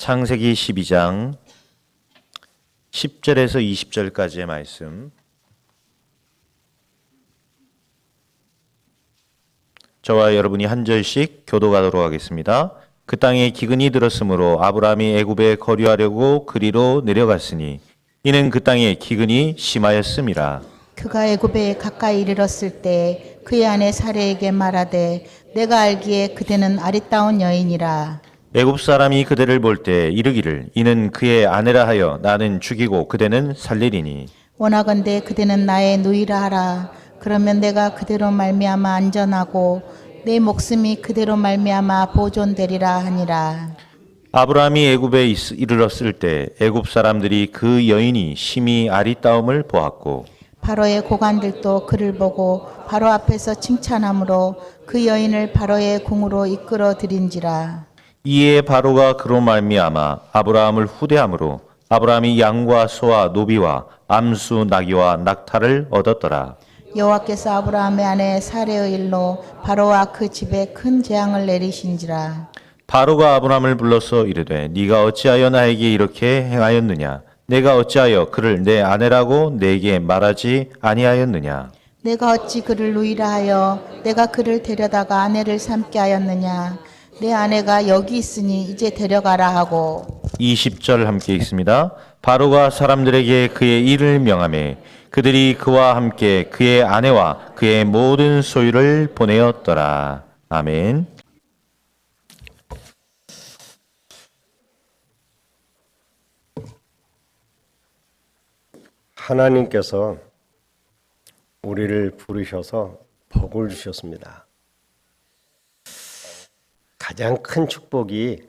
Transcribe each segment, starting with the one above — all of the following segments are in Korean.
창세기 12장 10절에서 20절까지의 말씀, 저와 여러분이 한 절씩 교도하도록 하겠습니다. 그 땅에 기근이 들었으므로 아브라함이 애굽에 거류하려고 그리로 내려갔으니 이는 그 땅에 기근이 심하였음이라. 그가 애굽에 가까이 이르렀을 때 그의 아내 사레에게 말하되 내가 알기에 그대는 아리따운 여인이라. 애굽 사람이 그대를 볼 때 이르기를 이는 그의 아내라 하여 나는 죽이고 그대는 살리리니 원하건대 그대는 나의 누이라 하라. 그러면 내가 그대로 말미암아 안전하고 내 목숨이 그대로 말미암아 보존되리라 하니라. 아브라함이 애굽에 이르렀을 때 애굽 사람들이 그 여인이 심히 아리따움을 보았고 바로의 고관들도 그를 보고 바로 앞에서 칭찬하므로 그 여인을 바로의 궁으로 이끌어 들인지라. 이에 바로가 그로 말미암아 아브라함을 후대함으로 아브라함이 양과 소와 노비와 암수 나귀와 낙타를 얻었더라. 여호와께서 아브라함의 아내 사레의 일로 바로와 그 집에 큰 재앙을 내리신지라. 바로가 아브라함을 불러서 이르되 네가 어찌하여 나에게 이렇게 행하였느냐? 내가 어찌하여 그를 내 아내라고 내게 말하지 아니하였느냐? 내가 어찌 그를 누이라 하여 내가 그를 데려다가 아내를 삼게 하였느냐? 내 아내가 여기 있으니 이제 데려가라 하고. 20절 함께 읽습니다. 바로가 사람들에게 그의 일을 명하매 그들이 그와 함께 그의 아내와 그의 모든 소유를 보내었더라. 아멘. 하나님께서 우리를 부르셔서 복을 주셨습니다. 가장 큰 축복이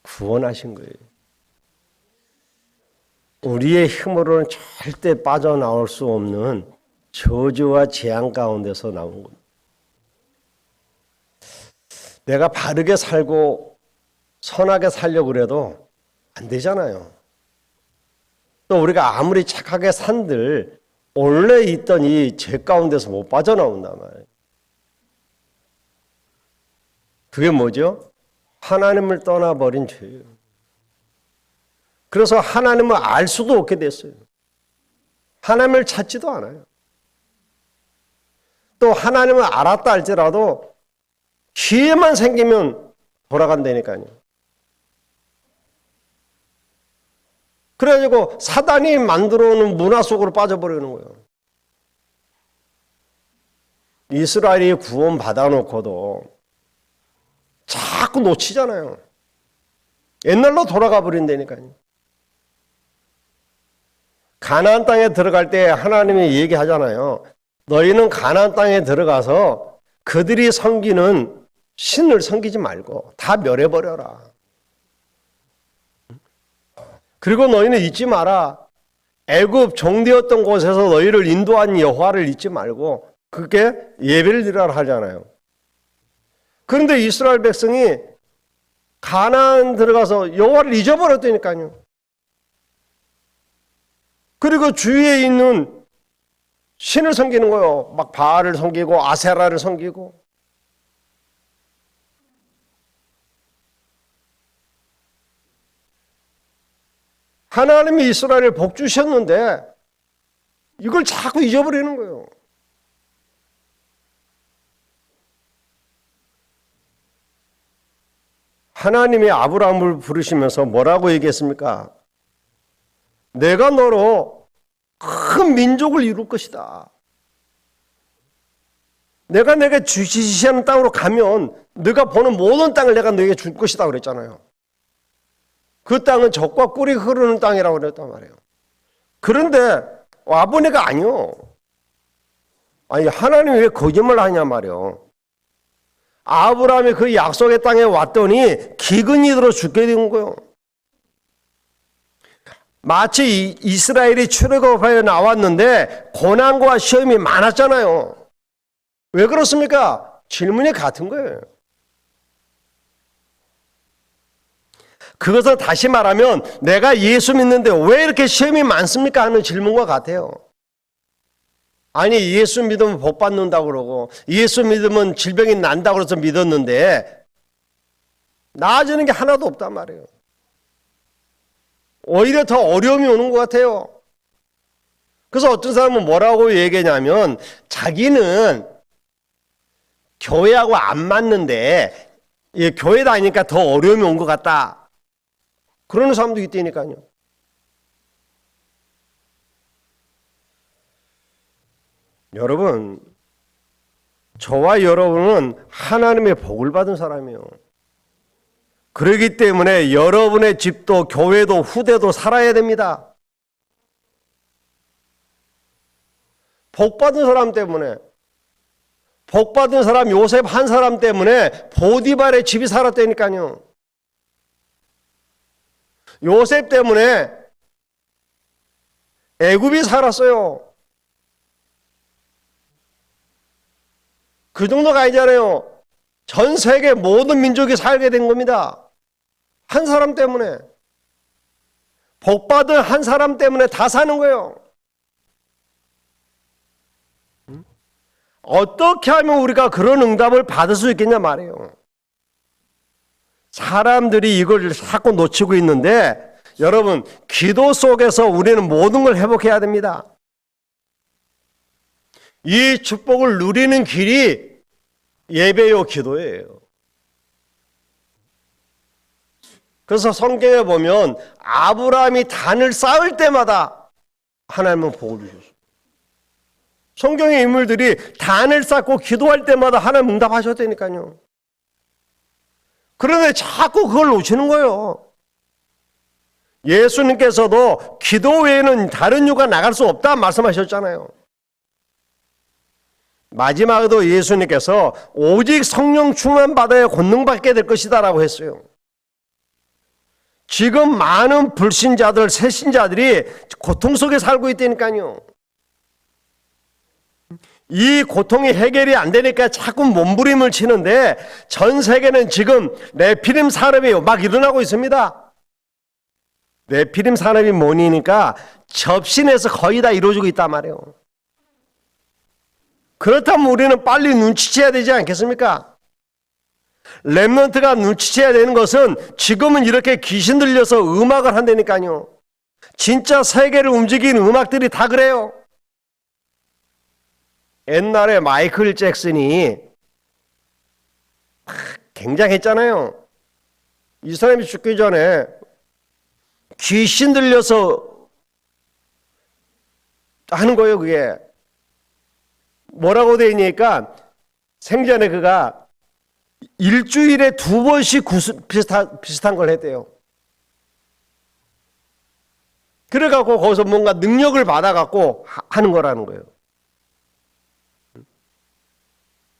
구원하신 거예요. 우리의 힘으로는 절대 빠져나올 수 없는 저주와 재앙 가운데서 나온 겁니다. 내가 바르게 살고 선하게 살려고 그래도 안 되잖아요. 또 우리가 아무리 착하게 산들 원래 있던 이 죄 가운데서 못 빠져나온단 말이에요. 그게 뭐죠? 하나님을 떠나버린 죄예요. 그래서 하나님을 알 수도 없게 됐어요. 하나님을 찾지도 않아요. 또 하나님을 알았다 할지라도 기회만 생기면 돌아간다니까요. 그래가지고 사단이 만들어 놓은 문화 속으로 빠져버리는 거예요. 이스라엘이 구원 받아놓고도 자꾸 놓치잖아요. 옛날로 돌아가 버린다니까요. 가나안 땅에 들어갈 때 하나님이 얘기하잖아요. 너희는 가나안 땅에 들어가서 그들이 섬기는 신을 섬기지 말고 다 멸해버려라. 그리고 너희는 잊지 마라. 애굽 종되었던 곳에서 너희를 인도한 여호와를 잊지 말고 그게 예배를 드리라 하잖아요. 그런데 이스라엘 백성이 가나안 들어가서 여호와를 잊어버렸다니까요. 그리고 주위에 있는 신을 섬기는 거예요. 막 바알을 섬기고 아세라를 섬기고. 하나님이 이스라엘을 복 주셨는데 이걸 자꾸 잊어버리는 거예요. 하나님이 아브라함을 부르시면서 뭐라고 얘기했습니까? 내가 너로 큰 민족을 이룰 것이다. 내가 내게 지시하는 땅으로 가면 네가 보는 모든 땅을 내가 너에게 줄 것이다 그랬잖아요. 그 땅은 젖과 꿀이 흐르는 땅이라고 그랬단 말이에요. 그런데 와보니까 아니요. 아니 하나님이 왜 거짓말 하냐 말이에요. 아브라함이 그 약속의 땅에 왔더니 기근이 들어 죽게 된 거예요. 마치 이스라엘이 출애굽하여 나왔는데 고난과 시험이 많았잖아요. 왜 그렇습니까? 질문이 같은 거예요. 그것을 다시 말하면 내가 예수 믿는데 왜 이렇게 시험이 많습니까? 하는 질문과 같아요. 아니 예수 믿으면 복 받는다고 그러고 예수 믿으면 질병이 난다고 해서 믿었는데 나아지는 게 하나도 없단 말이에요. 오히려 더 어려움이 오는 것 같아요. 그래서 어떤 사람은 뭐라고 얘기하냐면 자기는 교회하고 안 맞는데 교회 다니니까 더 어려움이 온 것 같다. 그러는 사람도 있다니까요. 여러분, 저와 여러분은 하나님의 복을 받은 사람이에요. 그렇기 때문에 여러분의 집도 교회도 후대도 살아야 됩니다. 복 받은 사람 때문에, 복 받은 사람 요셉 한 사람 때문에 보디발의 집이 살았다니까요. 요셉 때문에 애굽이 살았어요. 그 정도가 아니잖아요. 전 세계 모든 민족이 살게 된 겁니다. 한 사람 때문에. 복받은 한 사람 때문에 다 사는 거예요. 어떻게 하면 우리가 그런 응답을 받을 수 있겠냐 말이에요. 사람들이 이걸 자꾸 놓치고 있는데 여러분, 기도 속에서 우리는 모든 걸 회복해야 됩니다. 이 축복을 누리는 길이 예배요 기도예요. 그래서 성경에 보면 아브라함이 단을 쌓을 때마다 하나님은 복을 주셨어요. 성경의 인물들이 단을 쌓고 기도할 때마다 하나님 응답하셨다니까요. 그런데 자꾸 그걸 놓치는 거예요. 예수님께서도 기도 외에는 다른 이유가 나갈 수 없다 말씀하셨잖아요. 마지막에도 예수님께서 오직 성령 충만 받아야 권능받게 될 것이다 라고 했어요. 지금 많은 불신자들, 새신자들이 고통 속에 살고 있다니까요. 이 고통이 해결이 안 되니까 자꾸 몸부림을 치는데 전 세계는 지금 네피림 산업이 막 일어나고 있습니다. 네피림 산업이 뭐니까 접신에서 거의 다 이루어지고 있단 말이에요. 그렇다면 우리는 빨리 눈치채야 되지 않겠습니까? 렘넌트가 눈치채야 되는 것은 지금은 이렇게 귀신 들려서 음악을 한다니까요. 진짜 세계를 움직이는 음악들이 다 그래요. 옛날에 마이클 잭슨이 굉장했잖아요. 이 사람이 죽기 전에 귀신 들려서 하는 거예요. 그게 뭐라고 되어 있냐니까 생전에 그가 일주일에 2번씩 비슷한 걸 했대요. 그래갖고 거기서 뭔가 능력을 받아갖고 하는 거라는 거예요.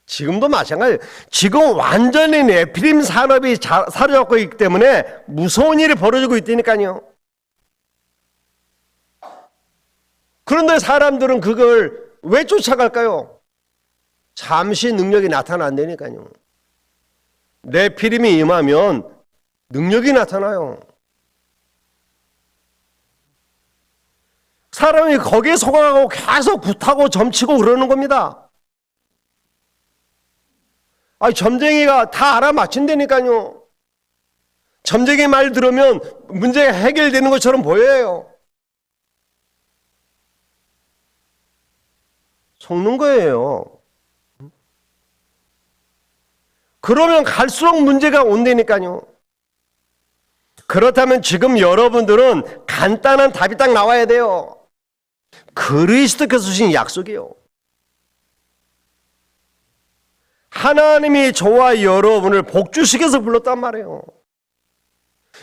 지금도 마찬가지예요. 지금 완전히 네피림 산업이 사로잡고 있기 때문에 무서운 일이 벌어지고 있다니까요. 그런데 사람들은 그걸 왜 쫓아갈까요? 잠시 능력이 나타난다니까요. 네피림이 임하면 능력이 나타나요. 사람이 거기에 속아가고 계속 굿하고 점치고 그러는 겁니다. 점쟁이가 다 알아맞힌다니까요. 점쟁이 말 들으면 문제가 해결되는 것처럼 보여요. 속는 거예요. 그러면 갈수록 문제가 온다니까요. 그렇다면 지금 여러분들은 간단한 답이 딱 나와야 돼요. 그리스도께서 주신 약속이에요. 하나님이 저와 여러분을 복주시켜서 불렀단 말이에요.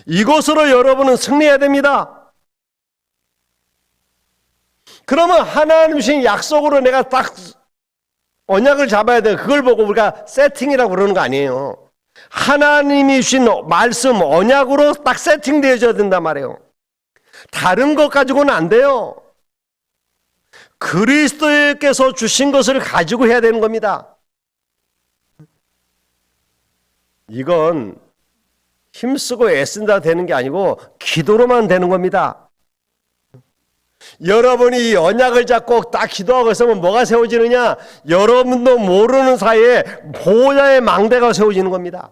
이것으로 여러분은 승리해야 됩니다. 그러면 하나님 주신 약속으로 내가 딱 언약을 잡아야 돼요. 그걸 보고 우리가 세팅이라고 그러는 거 아니에요. 하나님이 주신 말씀 언약으로 딱 세팅되어져야 된단 말이에요. 다른 것 가지고는 안 돼요. 그리스도께서 주신 것을 가지고 해야 되는 겁니다. 이건 힘쓰고 애쓴다 되는 게 아니고 기도로만 되는 겁니다. 여러분이 이 언약을 잡고 딱 기도하고 있으면 뭐가 세워지느냐? 여러분도 모르는 사이에 보호자의 망대가 세워지는 겁니다.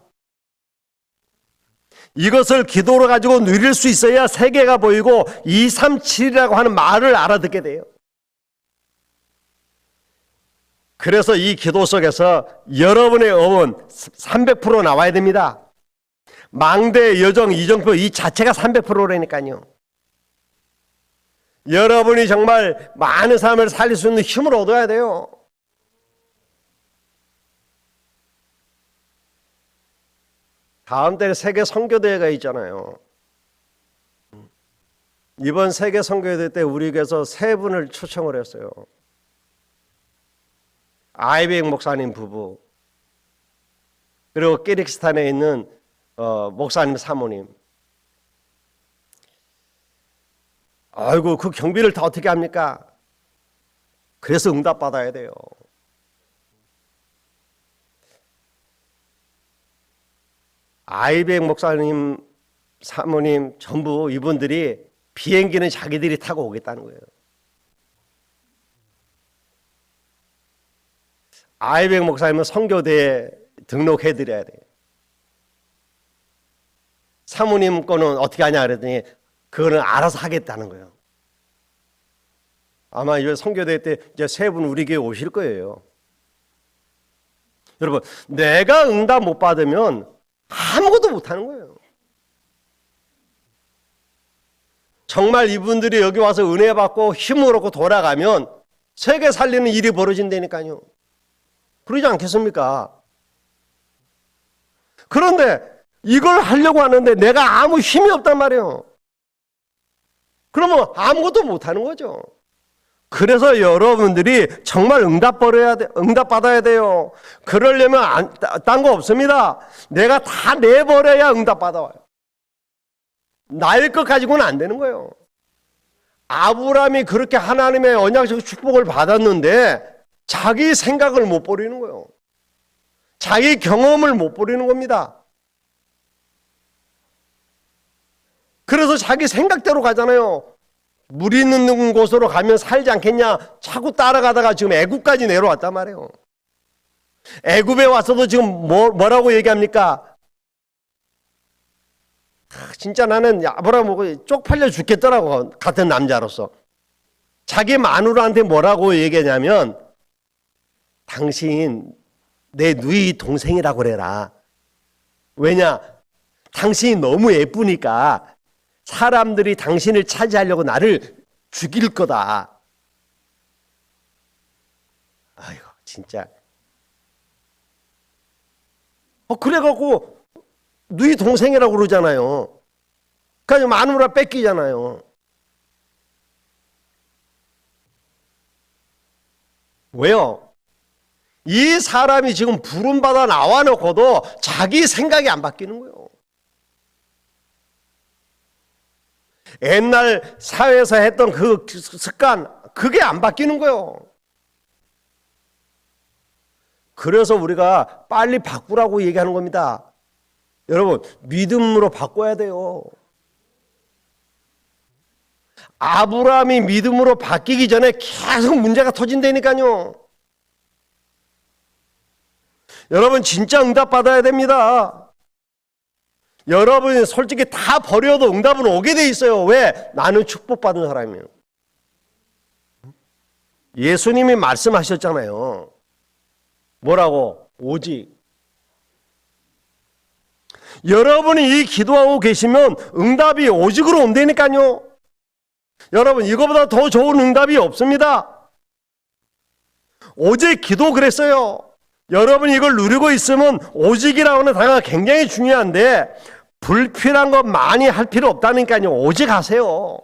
이것을 기도로 가지고 누릴 수 있어야 세계가 보이고 237이라고 하는 말을 알아듣게 돼요. 그래서 이 기도 속에서 여러분의 어원 300% 나와야 됩니다. 망대, 여정, 이정표 이 자체가 300%라니까요. 여러분이 정말 많은 삶을 살릴 수 있는 힘을 얻어야 돼요. 다음 달에 세계 선교대회가 있잖아요. 이번 세계 선교대회 때 우리 교회에서 세 분을 초청을 했어요. 아이백 목사님 부부, 그리고 키르기스탄에 있는 목사님 사모님. 아이고, 그 경비를 다 어떻게 합니까? 그래서 응답받아야 돼요. 아이백 목사님, 사모님 전부 이분들이 비행기는 자기들이 타고 오겠다는 거예요. 아이백 목사님은 선교대에 등록해드려야 돼요. 사모님 거는 어떻게 하냐 그랬더니 그거는 알아서 하겠다는 거예요. 아마 이번 선교대회 때 이제 세 분 우리 교회 오실 거예요. 여러분, 내가 응답 못 받으면 아무것도 못 하는 거예요. 정말 이분들이 여기 와서 은혜 받고 힘을 얻고 돌아가면 세계 살리는 일이 벌어진다니까요. 그러지 않겠습니까? 그런데 이걸 하려고 하는데 내가 아무 힘이 없단 말이에요. 그러면 아무것도 못하는 거죠. 그래서 여러분들이 정말 응답받아야 돼요. 그러려면 딴 거 없습니다. 내가 다 내버려야 응답받아와요. 나일 것 가지고는 안 되는 거예요. 아브라함이 그렇게 하나님의 언약적 축복을 받았는데 자기 생각을 못 버리는 거예요. 자기 경험을 못 버리는 겁니다. 그래서 자기 생각대로 가잖아요. 물 있는 곳으로 가면 살지 않겠냐 자꾸 따라가다가 지금 애굽까지 내려왔단 말이에요. 애굽에 와서도 지금 뭐라고 얘기합니까? 진짜 나는 아브라함 보고 쪽팔려 죽겠더라고. 같은 남자로서. 자기 마누라한테 뭐라고 얘기하냐면 당신 내 누이 동생이라고 그래라. 왜냐? 당신이 너무 예쁘니까 사람들이 당신을 차지하려고 나를 죽일 거다. 아이고 진짜. 그래갖고 누이 동생이라고 그러잖아요. 그러니까 마누라 뺏기잖아요. 왜요? 이 사람이 지금 부름받아 나와놓고도 자기 생각이 안 바뀌는 거예요. 옛날 사회에서 했던 그 습관, 그게 안 바뀌는 거예요. 그래서 우리가 빨리 바꾸라고 얘기하는 겁니다. 여러분, 믿음으로 바꿔야 돼요. 아브라함이 믿음으로 바뀌기 전에 계속 문제가 터진다니까요. 여러분 진짜 응답 받아야 됩니다. 여러분이 솔직히 다 버려도 응답은 오게 돼 있어요. 왜? 나는 축복받은 사람이에요. 예수님이 말씀하셨잖아요. 뭐라고? 오직. 여러분이 이 기도하고 계시면 응답이 오직으로 온다니까요. 여러분 이거보다 더 좋은 응답이 없습니다. 오직 기도 그랬어요. 여러분이 이걸 누리고 있으면 오직이라고 하는 단어가 굉장히 중요한데 불필요한 거 많이 할 필요 없다니까요. 오직 하세요.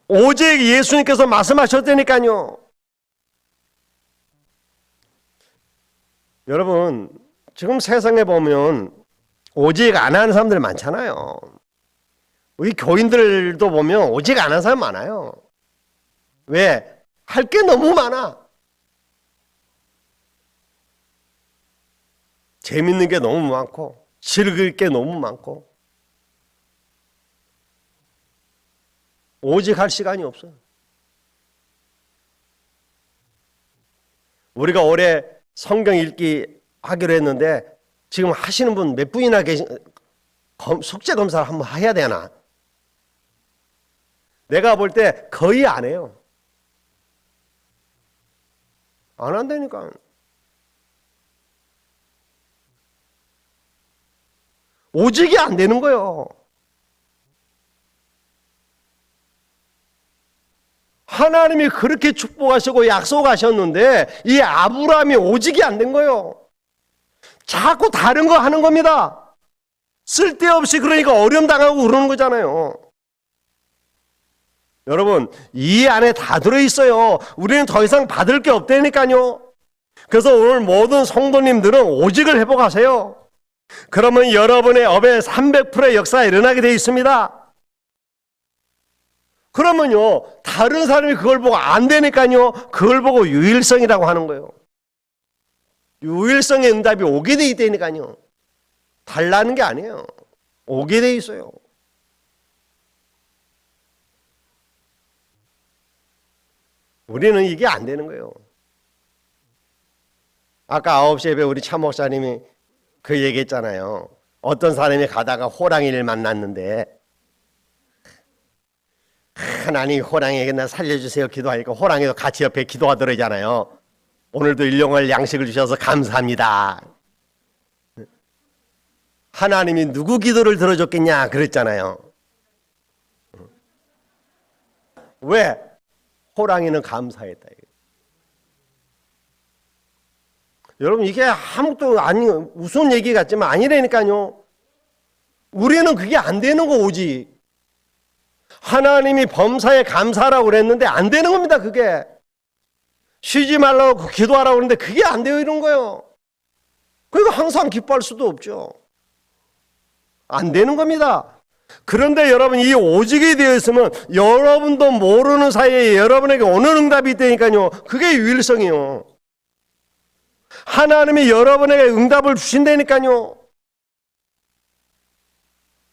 오직 예수님께서 말씀하셨다니까요. 여러분 지금 세상에 보면 오직 안 하는 사람들 많잖아요. 우리 교인들도 보면 오직 안 하는 사람 많아요. 왜? 할 게 너무 많아. 재밌는 게 너무 많고 즐길 게 너무 많고 오직 할 시간이 없어요. 우리가 올해 성경 읽기 하기로 했는데 지금 하시는 분 몇 분이나 속죄 검사를 한번 해야 되나? 내가 볼 때 거의 안 해요. 안 한다니까. 오직이 안 되는 거예요. 하나님이 그렇게 축복하시고 약속하셨는데 이 아브라함이 오직이 안 된 거예요. 자꾸 다른 거 하는 겁니다. 쓸데없이 그러니까 어려움 당하고 그러는 거잖아요. 여러분, 이 안에 다 들어있어요. 우리는 더 이상 받을 게 없다니까요. 그래서 오늘 모든 성도님들은 오직을 회복하세요. 그러면 여러분의 업에 300%의 역사가 일어나게 되어 있습니다. 그러면요, 다른 사람이 그걸 보고 안 되니까요, 그걸 보고 유일성이라고 하는 거예요. 유일성의 응답이 오게 돼 있다니까요. 달라는 게 아니에요. 오게 돼 있어요. 우리는 이게 안 되는 거예요. 아까 9시 예배 우리 차 목사님이 그 얘기했잖아요. 어떤 사람이 가다가 호랑이를 만났는데 하나님 호랑이에게 나 살려주세요 기도하니까 호랑이도 같이 옆에 기도하더라잖아요. 오늘도 일용할 양식을 주셔서 감사합니다. 하나님이 누구 기도를 들어줬겠냐 그랬잖아요. 왜? 호랑이는 감사했다. 여러분 이게 아무것도 아니 우스운 얘기 같지만 아니라니까요. 우리는 그게 안 되는 거 오지. 하나님이 범사에 감사하라고 그랬는데 안 되는 겁니다. 그게. 쉬지 말라고 기도하라고 그랬는데 그게 안 돼요 이런 거예요. 그러니까 항상 기뻐할 수도 없죠. 안 되는 겁니다. 그런데 여러분 이 오직이 되어 있으면 여러분도 모르는 사이에 여러분에게 오는 응답이 있다니까요. 그게 유일성이요. 하나님이 여러분에게 응답을 주신다니까요.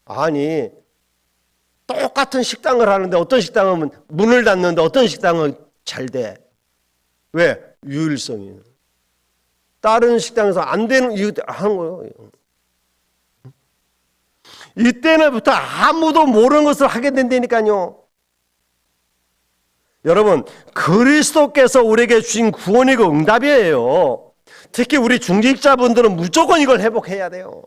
아니 똑같은 식당을 하는데 어떤 식당은 문을 닫는데 어떤 식당은 잘 돼. 왜? 유일성이에요. 다른 식당에서 안 되는 이유 하는 거예요. 이때는부터 아무도 모르는 것을 하게 된다니까요. 여러분 그리스도께서 우리에게 주신 구원이 그 응답이에요. 특히 우리 중직자분들은 무조건 이걸 회복해야 돼요.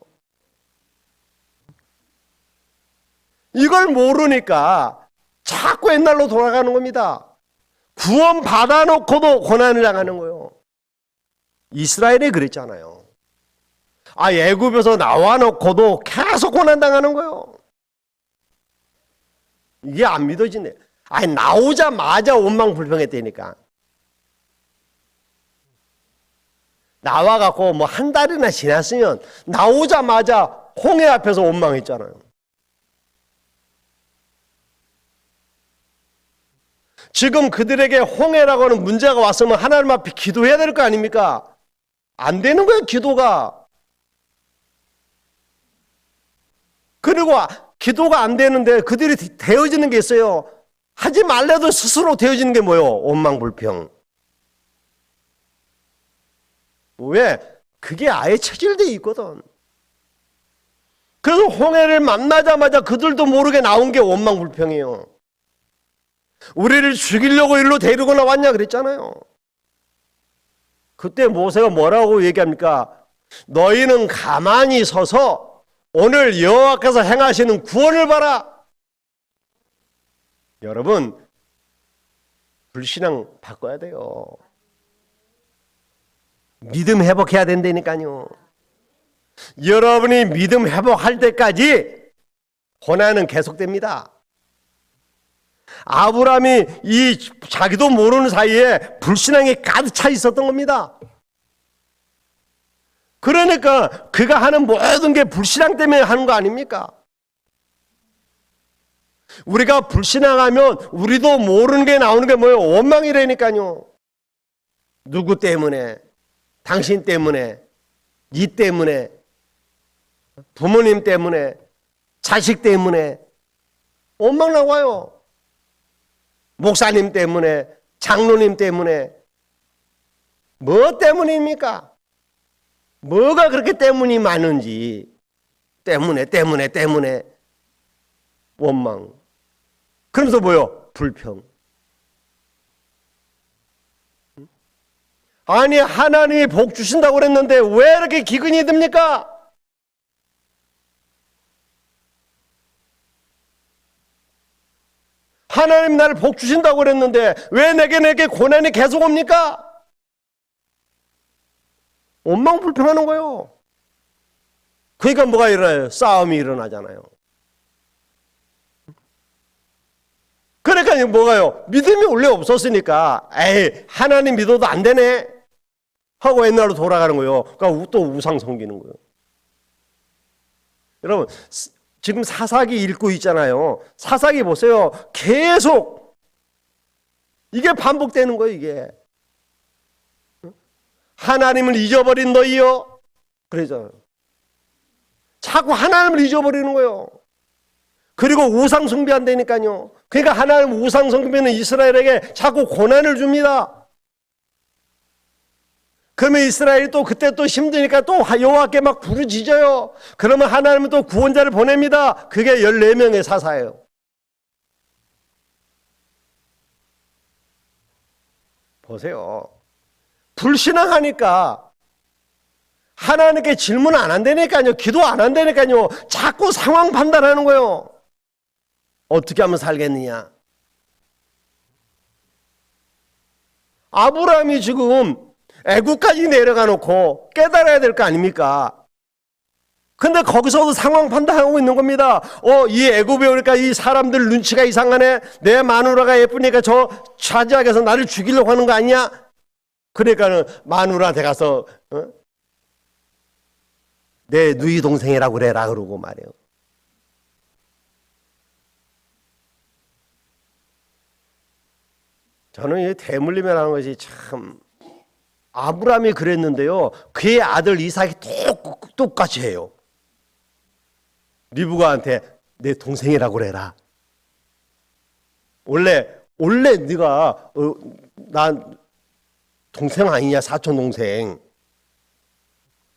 이걸 모르니까 자꾸 옛날로 돌아가는 겁니다. 구원 받아놓고도 고난을 당하는 거예요. 이스라엘이 그랬잖아요. 애굽에서 나와놓고도 계속 고난당하는 거예요. 이게 안 믿어지네. 나오자마자 원망불평했다니까. 나와갖고 뭐 한 달이나 지났으면 나오자마자 홍해 앞에서 원망했잖아요. 지금 그들에게 홍해라고 하는 문제가 왔으면 하나님 앞에 기도해야 될 거 아닙니까? 안 되는 거예요, 기도가. 그리고 기도가 안 되는데 그들이 되어지는 게 있어요. 하지 말래도 스스로 되어지는 게 뭐예요? 원망불평. 왜? 그게 아예 체질되어 있거든. 그래서 홍해를 만나자마자 그들도 모르게 나온 게 원망불평이에요. 우리를 죽이려고 일로 데리고 나왔냐 그랬잖아요. 그때 모세가 뭐라고 얘기합니까? 너희는 가만히 서서 오늘 여호와께서 행하시는 구원을 봐라. 여러분 불신앙 바꿔야 돼요. 믿음 회복해야 된다니까요. 여러분이 믿음 회복할 때까지 고난은 계속됩니다. 아브라함이 이 자기도 모르는 사이에 불신앙이 가득 차 있었던 겁니다. 그러니까 그가 하는 모든 게 불신앙 때문에 하는 거 아닙니까? 우리가 불신앙하면 우리도 모르는 게 나오는 게 뭐예요? 원망이라니까요. 누구 때문에? 당신 때문에? 니 때문에? 부모님 때문에? 자식 때문에? 원망 나와요. 목사님 때문에, 장로님 때문에. 뭐 때문입니까? 뭐가 그렇게 때문이 많은지. 때문에 원망. 그러면서 뭐요? 불평. 아니 하나님이 복 주신다고 그랬는데 왜 이렇게 기근이 듭니까? 하나님 나를 복 주신다고 그랬는데 왜 내게 고난이 계속 옵니까? 원망 불평하는 거예요. 그러니까 뭐가 일어나요? 싸움이 일어나잖아요. 그러니까 뭐가요? 믿음이 원래 없었으니까 에이 하나님 믿어도 안 되네 하고 옛날로 돌아가는 거예요. 그러니까 또 우상 섬기는 거예요. 여러분 지금 사사기 읽고 있잖아요. 사사기 보세요. 계속 이게 반복되는 거예요. 이게 하나님을 잊어버린 너희요. 그러잖아요. 자꾸 하나님을 잊어버리는 거예요. 그리고 우상 숭배한다니까요. 그러니까 하나님 우상 숭배는 이스라엘에게 자꾸 고난을 줍니다. 그러면 이스라엘이 또 그때 또 힘드니까 또 여호와께 막 부르짖어요. 그러면 하나님은 또 구원자를 보냅니다. 그게 14명의 사사예요. 보세요. 불신앙하니까 하나님께 질문 안 한다니까요. 기도 안 한다니까요. 자꾸 상황 판단하는 거예요. 어떻게 하면 살겠느냐. 아브라함이 지금 애국까지 내려가 놓고 깨달아야 될 거 아닙니까? 근데 거기서도 상황 판단하고 있는 겁니다. 이 애굽에 오니까 이 사람들 눈치가 이상하네. 내 마누라가 예쁘니까 저 차지하게서 나를 죽이려고 하는 거 아니야? 그러니까는 마누라한테 가서 내 누이 동생이라고 그래라 그러고 말이에요. 저는 이 대물림이라는 것이 참 아브라함이 그랬는데요. 그의 아들 이삭이 똑같이 해요. 리브가한테 내 동생이라고 그래라. 원래 네가 난 동생 아니냐 사촌 동생.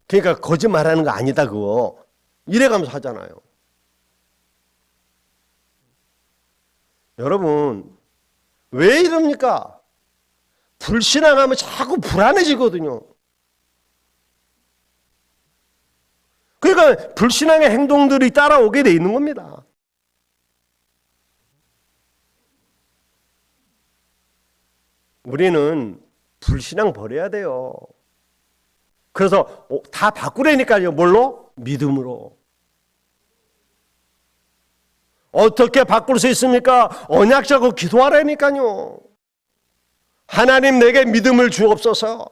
그러니까 거짓말하는 거 아니다 그거. 이래가면서 하잖아요. 여러분 왜 이럽니까? 불신앙하면 자꾸 불안해지거든요. 그러니까 불신앙의 행동들이 따라오게 돼 있는 겁니다. 우리는 불신앙 버려야 돼요. 그래서 다 바꾸라니까요. 뭘로? 믿음으로. 어떻게 바꿀 수 있습니까? 언약적으로 기도하라니까요. 하나님 내게 믿음을 주옵소서.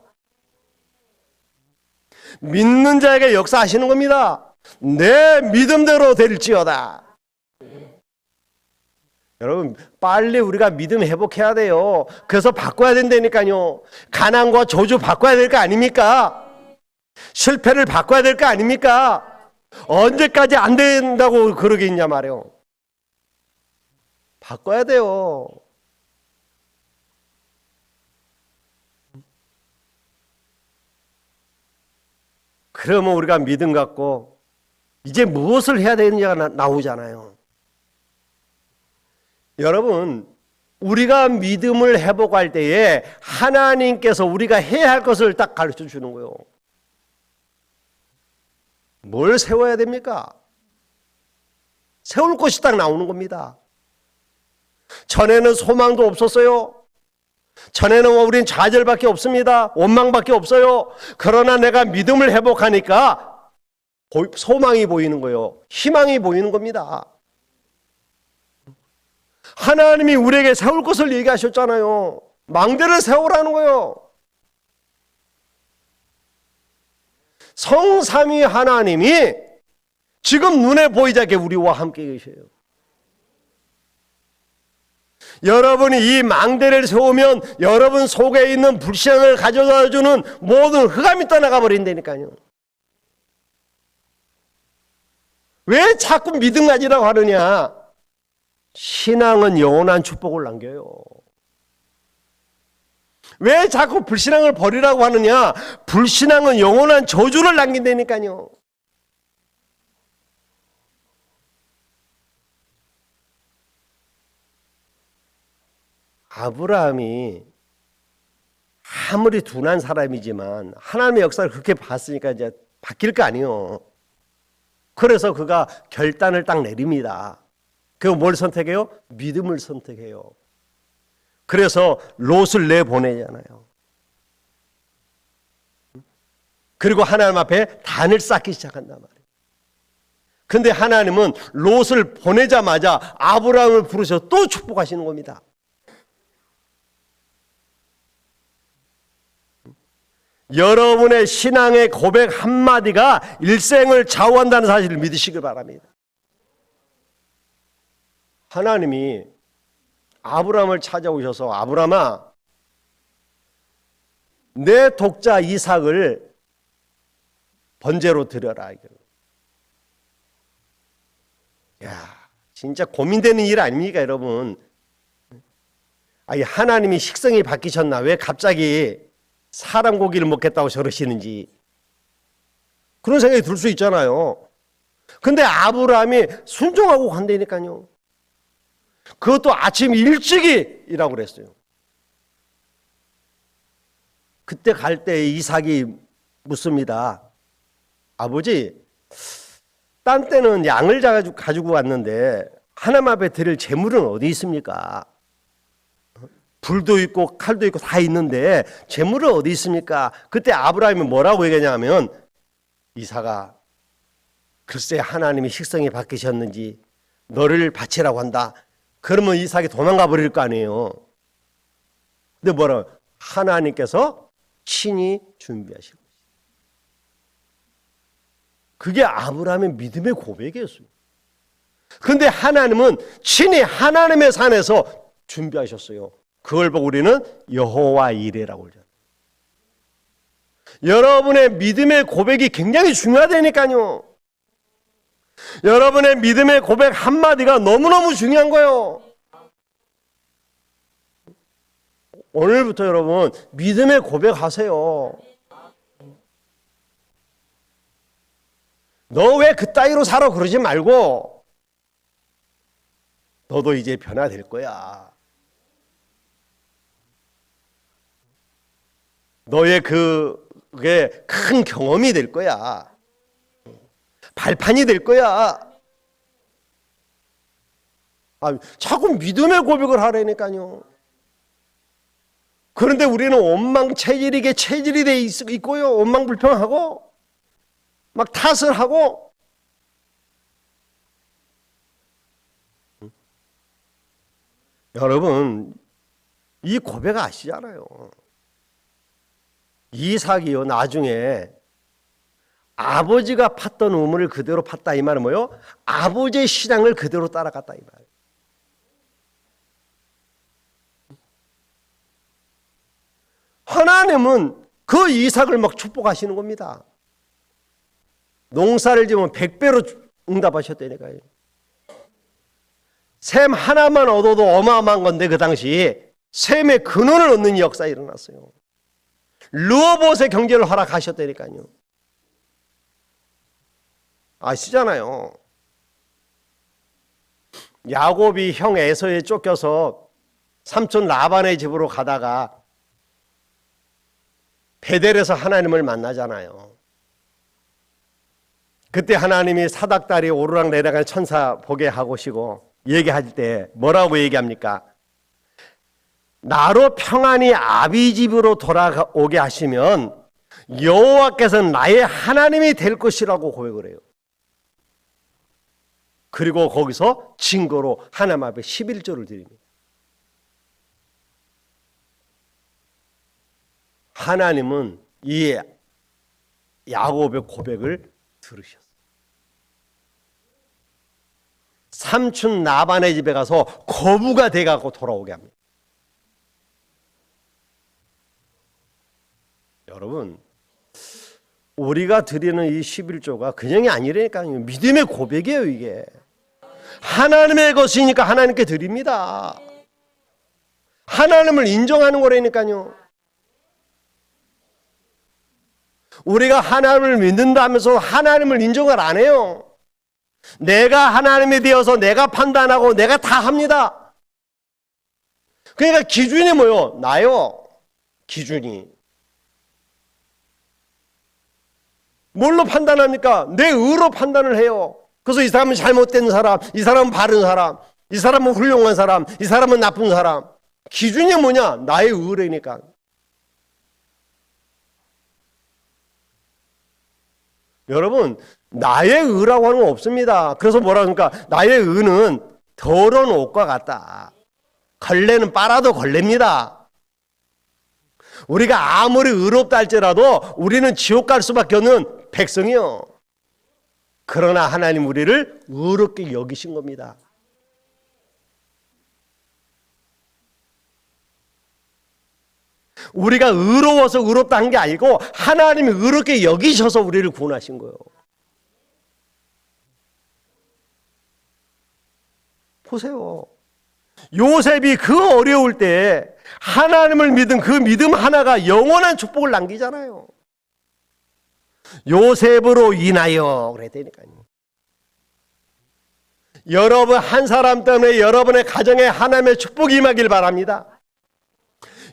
믿는 자에게 역사하시는 겁니다. 내 믿음대로 될지어다. 여러분 빨리 우리가 믿음 회복해야 돼요. 그래서 바꿔야 된다니까요. 가난과 저주 바꿔야 될 거 아닙니까? 실패를 바꿔야 될 거 아닙니까? 언제까지 안 된다고 그러겠냐 말이에요. 바꿔야 돼요. 그러면 우리가 믿음 갖고 이제 무엇을 해야 되느냐가 나오잖아요. 여러분 우리가 믿음을 회복할 때에 하나님께서 우리가 해야 할 것을 딱 가르쳐 주는 거예요. 뭘 세워야 됩니까? 세울 것이 딱 나오는 겁니다. 전에는 소망도 없었어요. 전에는 우린 좌절밖에 없습니다. 원망밖에 없어요. 그러나 내가 믿음을 회복하니까 소망이 보이는 거예요. 희망이 보이는 겁니다. 하나님이 우리에게 세울 것을 얘기하셨잖아요. 망대를 세우라는 거예요. 성삼위 하나님이 지금 눈에 보이지 않게 우리와 함께 계셔요. 여러분이 이 망대를 세우면 여러분 속에 있는 불신앙을 가져다 주는 모든 흑암이 떠나가 버린다니까요. 왜 자꾸 믿음 가지라고 하느냐? 신앙은 영원한 축복을 남겨요. 왜 자꾸 불신앙을 버리라고 하느냐? 불신앙은 영원한 저주를 남긴다니까요. 아브라함이 아무리 둔한 사람이지만 하나님의 역사를 그렇게 봤으니까 이제 바뀔 거 아니에요. 그래서 그가 결단을 딱 내립니다. 그가 뭘 선택해요? 믿음을 선택해요. 그래서 롯을 내보내잖아요. 그리고 하나님 앞에 단을 쌓기 시작한단 말이에요. 근데 하나님은 롯을 보내자마자 아브라함을 부르셔서 또 축복하시는 겁니다. 여러분의 신앙의 고백 한마디가 일생을 좌우한다는 사실을 믿으시길 바랍니다. 하나님이 아브라함을 찾아오셔서 아브라함아, 내 독자 이삭을 번제로 드려라. 야, 진짜 고민되는 일 아닙니까, 여러분? 아니, 하나님이 식성이 바뀌셨나? 왜 갑자기 사람 고기를 먹겠다고 저러시는지 그런 생각이 들 수 있잖아요. 근데 아브라함이 순종하고 간다니까요. 그것도 아침 일찍이라고 그랬어요. 그때 갈 때 이삭이 묻습니다. 아버지, 딴 때는 양을 가지고 왔는데 하나님 앞에 드릴 재물은 어디 있습니까? 불도 있고 칼도 있고 다 있는데 재물은 어디 있습니까? 그때 아브라함이 뭐라고 얘기하냐면, 이삭아, 글쎄 하나님이 식성이 바뀌셨는지 너를 바치라고 한다. 그러면 이삭이 도망가 버릴 거 아니에요. 근데 뭐라고? 하나님께서 친히 준비하시고. 그게 아브라함의 믿음의 고백이었어요. 근데 하나님은 친히 하나님의 산에서 준비하셨어요. 그걸 보고 우리는 여호와 이레라고 그러잖아요. 여러분의 믿음의 고백이 굉장히 중요하다니까요. 여러분의 믿음의 고백 한마디가 너무너무 중요한 거예요. 오늘부터 여러분 믿음의 고백하세요. 너 왜 그따위로 살아 그러지 말고 너도 이제 변화될 거야. 너의 그게 큰 경험이 될 거야. 발판이 될 거야. 자꾸 믿음의 고백을 하라니까요. 그런데 우리는 원망체질이게 체질이 돼 있고요. 원망불평하고 막 탓을 하고. 여러분, 이 고백 아시잖아요. 이삭이요, 나중에 아버지가 팠던 우물을 그대로 팠다 이 말은 뭐예요? 아버지의 신앙을 그대로 따라갔다 이 말이에요. 하나님은 그 이삭을 막 축복하시는 겁니다. 농사를 지으면 100배로 응답하셨다니까요. 샘 하나만 얻어도 어마어마한 건데 그 당시 샘의 근원을 얻는 역사가 일어났어요. 르호봇의 경제를 허락하셨다니까요. 아시잖아요. 야곱이 형 에서에 쫓겨서 삼촌 라반의 집으로 가다가 베델에서 하나님을 만나잖아요. 그때 하나님이 사닥다리 오르락내리락하는 천사 보게 하고시고 얘기할 때 뭐라고 얘기합니까? 나로 평안히 아비 집으로 돌아오게 하시면 여호와께서는 나의 하나님이 될 것이라고 고백을 해요. 그리고 거기서 증거로 하나님 앞에 11조를 드립니다. 하나님은 이 야곱의 고백을 들으셨어요. 삼촌 라반의 집에 가서 거부가 돼가고 돌아오게 합니다. 여러분, 우리가 드리는 이 11조가 그냥이 아니라니까요. 믿음의 고백이에요, 이게. 하나님의 것이니까 하나님께 드립니다. 하나님을 인정하는 거라니까요. 우리가 하나님을 믿는다면서 하나님을 인정을 안 해요. 내가 하나님이 되어서 내가 판단하고 내가 다 합니다. 그러니까 기준이 뭐요? 나요. 기준이. 뭘로 판단합니까? 내 의로 판단을 해요. 그래서 이 사람은 잘못된 사람, 이 사람은 바른 사람, 이 사람은 훌륭한 사람, 이 사람은 나쁜 사람. 기준이 뭐냐? 나의 의라니까. 여러분, 나의 의라고 하는 건 없습니다. 그래서 뭐라 그러니까 나의 의는 더러운 옷과 같다. 걸레는 빨아도 걸레입니다. 우리가 아무리 의롭다 할지라도 우리는 지옥 갈 수밖에 없는 백성이요. 그러나 하나님 우리를 의롭게 여기신 겁니다. 우리가 의로워서 의롭다 한 게 아니고 하나님이 의롭게 여기셔서 우리를 구원하신 거예요. 보세요. 요셉이 그 어려울 때 하나님을 믿은 그 믿음 하나가 영원한 축복을 남기잖아요. 요셉으로 인하여 그랬다니까요. 여러분 한 사람 때문에 여러분의 가정에 하나님의 축복이 임하길 바랍니다.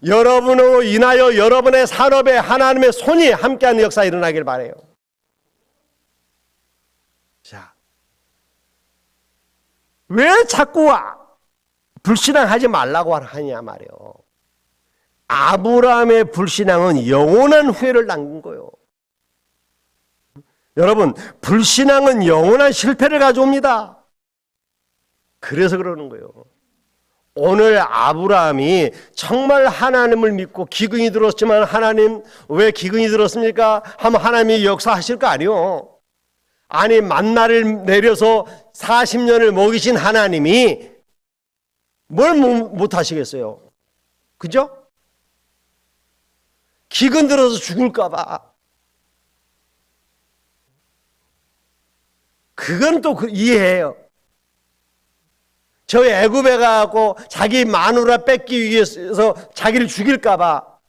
여러분으로 인하여 여러분의 산업에 하나님의 손이 함께하는 역사 일어나길 바라요. 자, 왜 자꾸 불신앙하지 말라고 하냐 말이에요. 아브라함의 불신앙은 영원한 후회를 남긴 거예요. 여러분, 불신앙은 영원한 실패를 가져옵니다. 그래서 그러는 거예요. 오늘 아브라함이 정말 하나님을 믿고 기근이 들었지만 하나님 왜 기근이 들었습니까? 하면 하나님이 역사하실 거 아니요. 아니 만나를 내려서 40년을 먹이신 하나님이 뭘 못 하시겠어요? 그죠? 기근 들어서 죽을까 봐. 그건 또 이해해요. 저 애굽에 가고 자기 마누라 뺏기 위해서 자기를 죽일까 봐.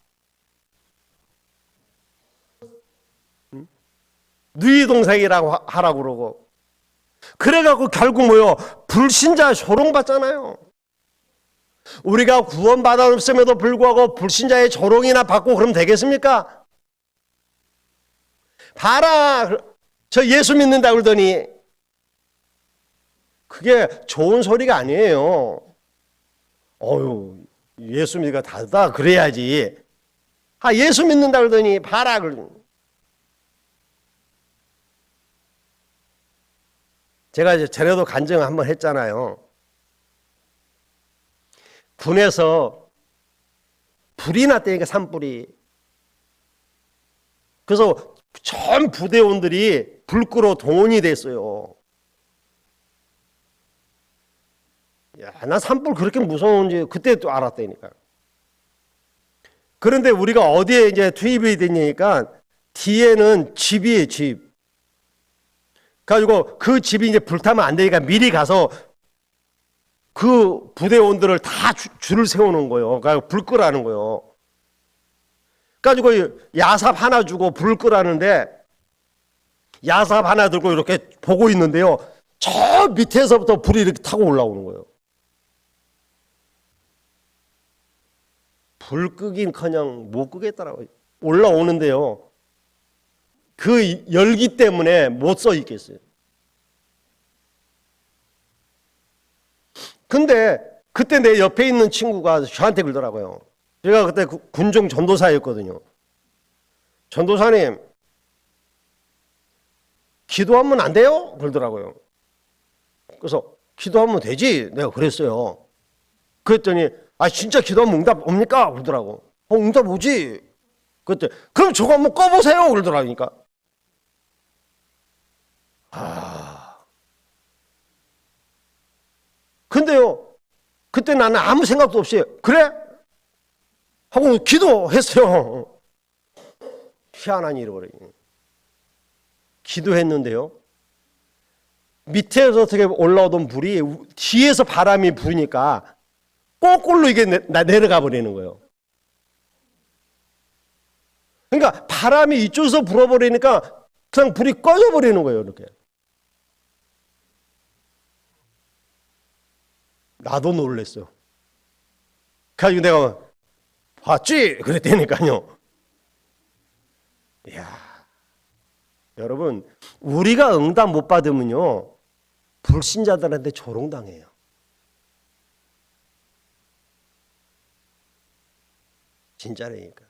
누이 동생이라고 하라고 그러고. 그래갖고 결국 뭐요? 불신자 조롱받잖아요. 우리가 구원받았음에도 불구하고 불신자의 조롱이나 받고 그러면 되겠습니까? 봐라, 저 예수 믿는다 그러더니 그게 좋은 소리가 아니에요. 어휴, 예수 믿으니까 다르다 그래야지. 아, 예수 믿는다 그러더니 봐라. 제가 이제 전에도 간증을 한번 했잖아요. 군에서 불이 났다니까, 산불이. 그래서 전 부대원들이 불 끄러 동원이 됐어요. 야, 난 산불 그렇게 무서운지 그때 또 알았다니까. 그런데 우리가 어디에 이제 투입이 되냐니까 뒤에는 집이에요, 집. 가지고 그 집이 이제 불타면 안 되니까 미리 가서 그 부대원들을 다 줄을 세우는 거예요. 그러니까 불 끄라는 거예요. 가지고 야삽 하나 주고 불 끄라는데 야삽 하나 들고 이렇게 보고 있는데요. 저 밑에서부터 불이 이렇게 타고 올라오는 거예요. 불 끄긴커녕 못 끄겠더라고요. 올라오는데요. 그 열기 때문에 못 서 있겠어요. 근데 그때 내 옆에 있는 친구가 저한테 그러더라고요. 제가 그때 군종 전도사였거든요. 전도사님, 기도하면 안 돼요? 그러더라고요. 그래서 기도하면 되지? 내가 그랬어요. 그랬더니 아 진짜 기도하면 응답 옵니까? 그러더라고. 응답 오지. 그때 그럼 저거 한번 꺼보세요. 그러더라니까. 근데요, 그때 나는 아무 생각도 없이 그래? 하고 기도했어요. 희한한 일이 벌어지네. 기도했는데요. 밑에서 어떻게 올라오던 불이 뒤에서 바람이 부니까 거꾸로 이게 내려가 버리는 거예요. 그러니까 바람이 이쪽에서 불어버리니까 그냥 불이 꺼져 버리는 거예요. 이렇게. 나도 놀랬어. 가지고 내가 봤지? 그랬다니까요. 이야, 여러분, 우리가 응답 못 받으면요, 불신자들한테 조롱당해요. 진짜라니까.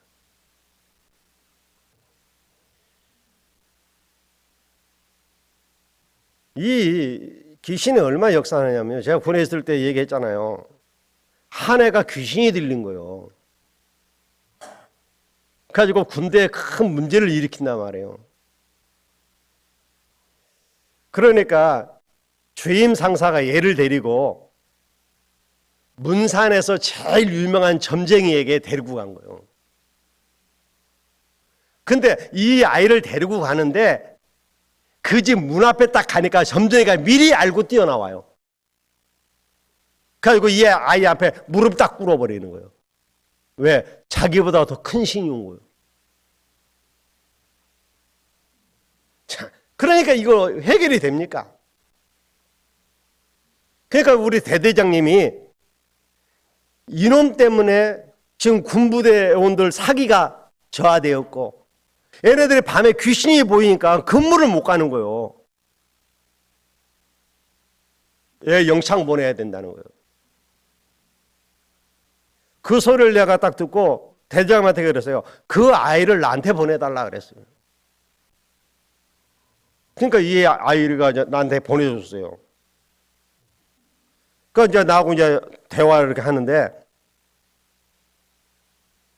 이 귀신이 얼마나 역사하냐면, 제가 군에 있을 때 얘기했잖아요. 한 애가 귀신이 들린 거예요. 그래가지고 군대에 큰 문제를 일으킨단 말이에요. 그러니까 주임 상사가 얘를 데리고 문산에서 제일 유명한 점쟁이에게 데리고 간 거예요. 근데 이 아이를 데리고 가는데 그 집 문 앞에 딱 가니까 점쟁이가 미리 알고 뛰어나와요. 그래가지고 이 아이 앞에 무릎 딱 꿇어버리는 거예요. 왜? 자기보다 더 큰 신이 온 거예요. 자, 그러니까 이거 해결이 됩니까? 그러니까 우리 대대장님이 이놈 때문에 지금 군부대원들 사기가 저하되었고, 얘네들이 밤에 귀신이 보이니까 근무를 못 가는 거예요. 얘 영창 보내야 된다는 거예요. 그 소리를 내가 딱 듣고 대장님한테 그랬어요. 그 아이를 나한테 보내달라 그랬어요. 그러니까 이 아이가 나한테 보내줬어요. 그러니까 이제 나하고 이제 대화를 이렇게 하는데,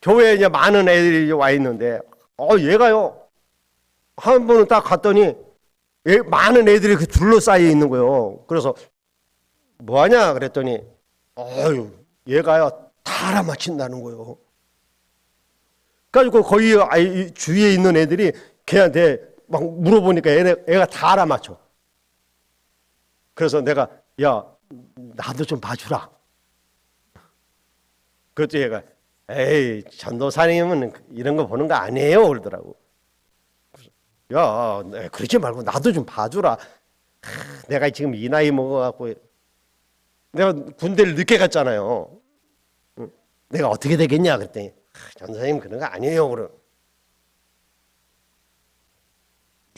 교회에 이제 많은 애들이 와 있는데, 얘가요, 한 번은 딱 갔더니, 많은 애들이 이렇게 둘러싸여 있는 거예요. 그래서, 뭐 하냐? 그랬더니, 얘가요, 다 알아맞힌다는 거예요. 그래가지고 거기 아이 주위에 있는 애들이 걔한테 막 물어보니까 애가 다 알아맞혀. 그래서 내가, 야, 나도 좀 봐주라. 그랬더니 얘가, 에이, 전도사님은 이런 거 보는 거 아니에요. 그러더라고. 야, 그러지 말고 나도 좀 봐주라. 내가 지금 이 나이 먹어갖고, 내가 군대를 늦게 갔잖아요. 내가 어떻게 되겠냐? 그랬더니, 전도사님 그런 거 아니에요. 그럼.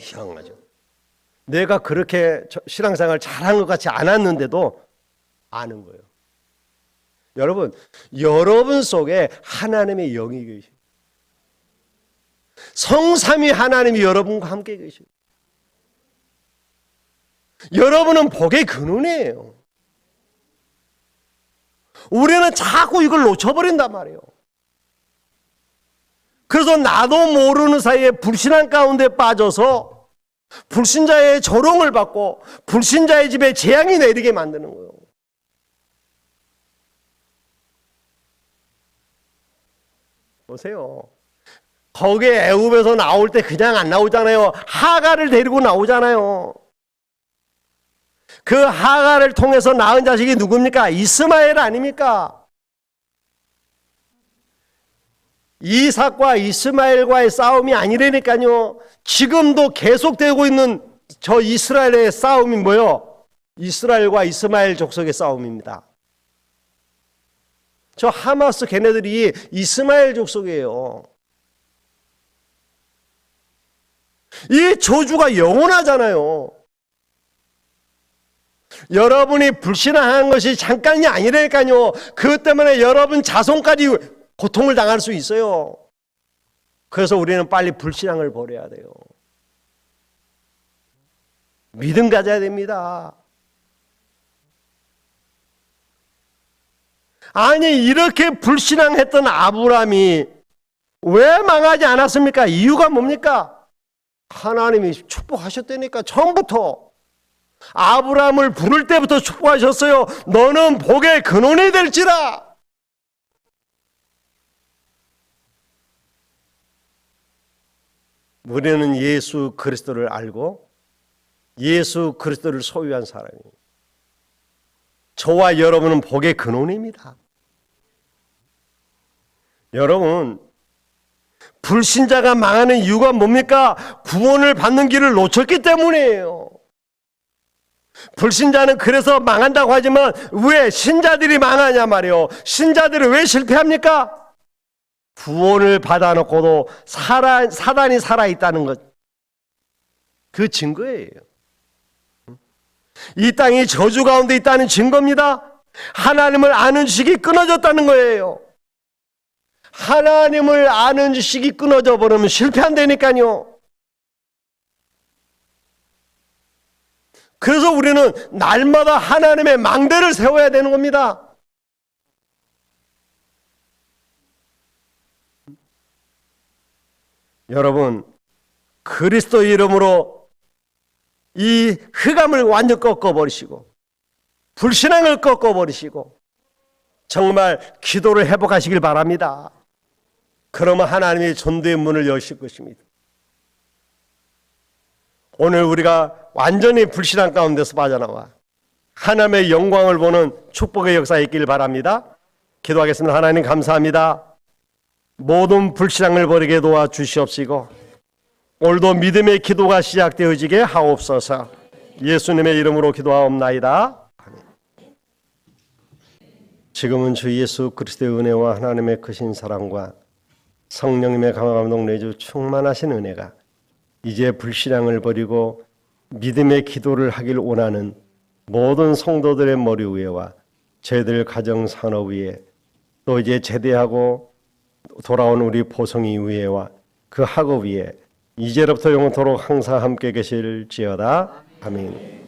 이상하죠. 내가 그렇게 신앙생활 잘한 것 같이 않았는데도 아는 거예요. 여러분, 여러분 속에 하나님의 영이 계시고 성삼위 하나님이 여러분과 함께 계시고 여러분은 복의 근원이에요. 우리는 자꾸 이걸 놓쳐버린단 말이에요. 그래서 나도 모르는 사이에 불신앙 가운데 빠져서 불신자의 조롱을 받고 불신자의 집에 재앙이 내리게 만드는 거예요. 보세요. 거기에 애굽에서 나올 때 그냥 안 나오잖아요. 하갈을 데리고 나오잖아요. 그 하갈을 통해서 낳은 자식이 누굽니까? 이스마엘 아닙니까? 이삭과 이스마엘과의 싸움이 아니라니까요. 지금도 계속되고 있는 저 이스라엘의 싸움이 뭐예요? 이스라엘과 이스마엘 족속의 싸움입니다. 저 하마스 걔네들이 이스마엘 족속이에요. 이 저주가 영원하잖아요. 여러분이 불신앙한 것이 잠깐이 아니라니까요. 그것 때문에 여러분 자손까지 고통을 당할 수 있어요. 그래서 우리는 빨리 불신앙을 버려야 돼요. 믿음 가져야 됩니다. 아니, 이렇게 불신앙했던 아브라함이 왜 망하지 않았습니까? 이유가 뭡니까? 하나님이 축복하셨다니까. 처음부터 아브라함을 부를 때부터 축복하셨어요. 너는 복의 근원이 될지라. 우리는 예수 그리스도를 알고 예수 그리스도를 소유한 사람이에요. 저와 여러분은 복의 근원입니다. 여러분, 불신자가 망하는 이유가 뭡니까? 구원을 받는 길을 놓쳤기 때문이에요. 불신자는 그래서 망한다고 하지만 왜 신자들이 망하냐 말이요. 신자들은 왜 실패합니까? 구원을 받아놓고도 사단이 살아있다는 것. 그 증거예요. 이 땅이 저주 가운데 있다는 증거입니다. 하나님을 아는 지식이 끊어졌다는 거예요. 하나님을 아는 지식이 끊어져 버리면 실패한다니까요. 그래서 우리는 날마다 하나님의 망대를 세워야 되는 겁니다. 여러분, 그리스도 이름으로 이 흑암을 완전 꺾어버리시고 불신앙을 꺾어버리시고 정말 기도를 회복하시길 바랍니다. 그러면 하나님이 전도의 문을 여실 것입니다. 오늘 우리가 완전히 불신앙 가운데서 빠져나와 하나님의 영광을 보는 축복의 역사에 있길 바랍니다. 기도하겠습니다. 하나님 감사합니다. 모든 불신앙을 버리게 도와주시옵시고 오늘도 믿음의 기도가 시작되어지게 하옵소서. 예수님의 이름으로 기도하옵나이다. 아멘. 지금은 주 예수 그리스도의 은혜와 하나님의 크신 사랑과 성령님의 감화감동 내주 충만하신 은혜가 이제 불신앙을 버리고 믿음의 기도를 하길 원하는 모든 성도들의 머리 위에와 저희들 가정 산업 위에 또 이제 제대하고 돌아온 우리 보성이 위에와 그 학업 위에 이제로부터 영원토록 항상 함께 계실지어다. 아멘.